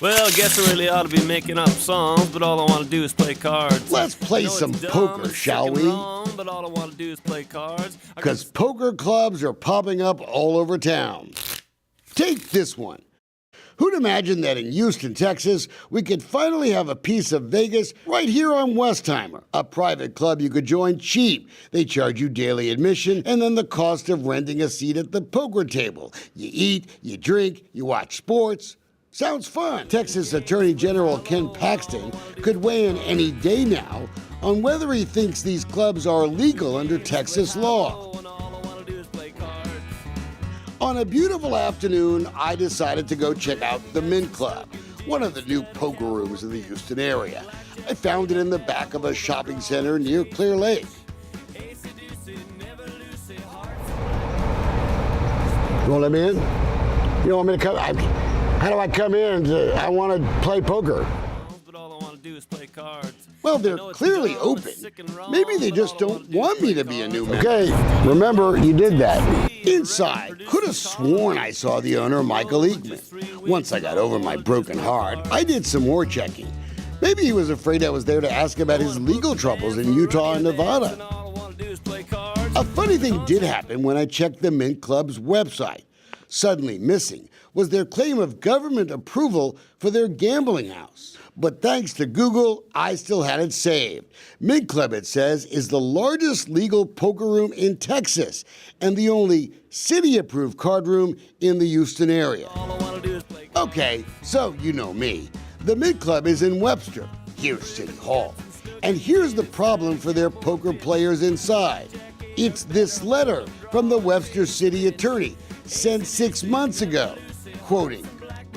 Well, I guess I really ought to be making up songs, but all I want to do is play cards. Let's play some poker, shall we? But all I want to do is play cards. Because poker clubs are popping up all over town. Take this one. Who'd imagine that in Houston, Texas, we could finally have a piece of Vegas right here on Westheimer, a private club you could join cheap. They charge you daily admission and then the cost of renting a seat at the poker table. You eat, you drink, you watch sports. Sounds fun. Texas Attorney General Ken Paxton could weigh in any day now on whether he thinks these clubs are legal under Texas law. On a beautiful afternoon, I decided to go check out the Mint Club, one of the new poker rooms in the Houston area. I found it in the back of a shopping center near Clear Lake. You want to let me in? You want me to come? How do I come in? I want to play poker. But all I want to do is play cards. Well, they're clearly open. Maybe they just don't want me to be a new member. Okay, remember, you did that. Inside, could have sworn I saw the owner, Michael Eekman. Once I got over my broken heart, I did some more checking. Maybe he was afraid I was there to ask about his legal troubles in Utah and Nevada. A funny thing did happen when I checked the Mint Club's website. Suddenly missing was their claim of government approval for their gambling house. But thanks to Google, I still had it saved. Mint Club, it says, is the largest legal poker room in Texas and the only city-approved card room in the Houston area. Okay, so you know me. The Mint Club is in Webster. Here's City Hall. And here's the problem for their poker players inside. It's this letter from the Webster City Attorney sent 6 months ago, quoting,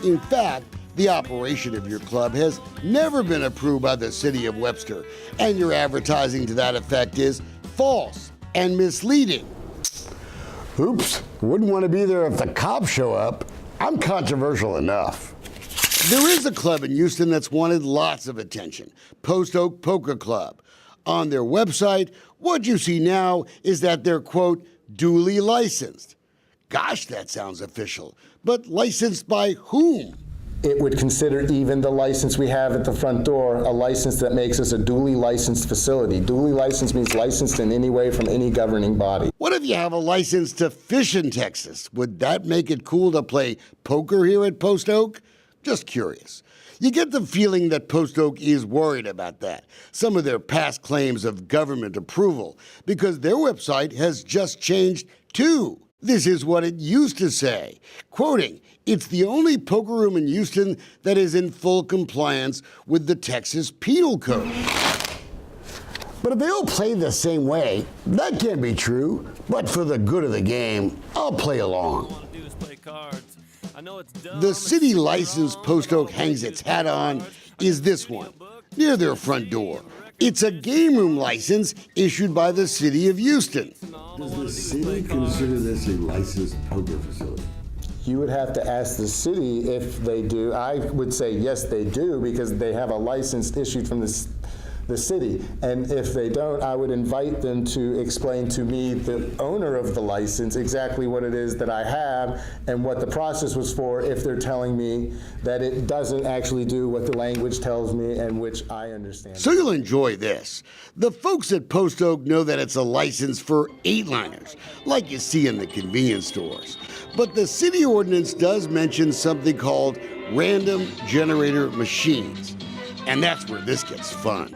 "In fact, the operation of your club has never been approved by the city of Webster, and your advertising to that effect is false and misleading." Oops, wouldn't want to be there if the cops show up. I'm controversial enough. There is a club in Houston that's wanted lots of attention, Post Oak Poker Club. On their website, what you see now is that they're, quote, duly licensed. Gosh, that sounds official, but licensed by whom? It would consider even the license we have at the front door a license that makes us a duly licensed facility. Duly licensed means licensed in any way from any governing body. What if you have a license to fish in Texas? Would that make it cool to play poker here at Post Oak? Just curious. You get the feeling that Post Oak is worried about that, some of their past claims of government approval, because their website has just changed too. This is what it used to say, quoting, "It's the only poker room in Houston that is in full compliance with the Texas Penal Code." But if they all play the same way, that can't be true. But for the good of the game, I'll play along. The city license Post Oak hangs its hat on is this one, near their front door. It's a game room license issued by the city of Houston. Does the city consider this a licensed poker facility? You would have to ask the city if they do. I would say yes, they do, because they have a license issued from the city. And if they don't, I would invite them to explain to me, the owner of the license, exactly what it is that I have and what the process was for, if they're telling me that it doesn't actually do what the language tells me and which I understand. So you'll enjoy this. The folks at Post Oak know that it's a license for 8-liners, like you see in the convenience stores. But the city ordinance does mention something called random generator machines. And that's where this gets fun.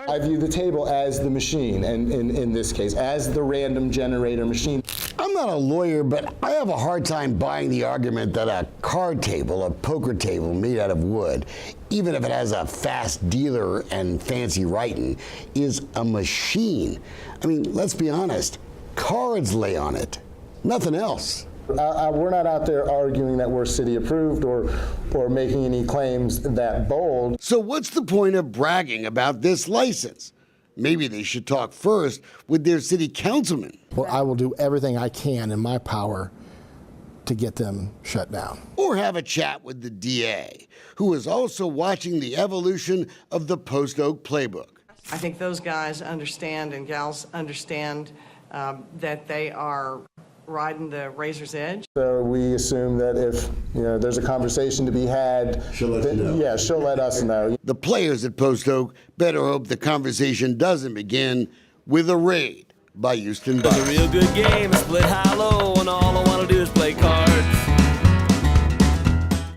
I view the table as the machine, and in this case, as the random generator machine. I'm not a lawyer, but I have a hard time buying the argument that a card table, a poker table made out of wood, even if it has a fast dealer and fancy writing, is a machine. I mean, let's be honest, cards lay on it, nothing else. We're not out there arguing that we're city approved or making any claims that bold. So what's the point of bragging about this license? Maybe they should talk first with their city councilman. Well, I will do everything I can in my power to get them shut down. Or have a chat with the DA, who is also watching the evolution of the Post Oak playbook. I think those guys understand and gals understand that they are riding the razor's edge. So we assume that if there's a conversation to be had, She'll let you know. Yeah, she'll let us know. The players at Post Oak better hope the conversation doesn't begin with a raid by Houston It was a Bucks. real good game, split high-low.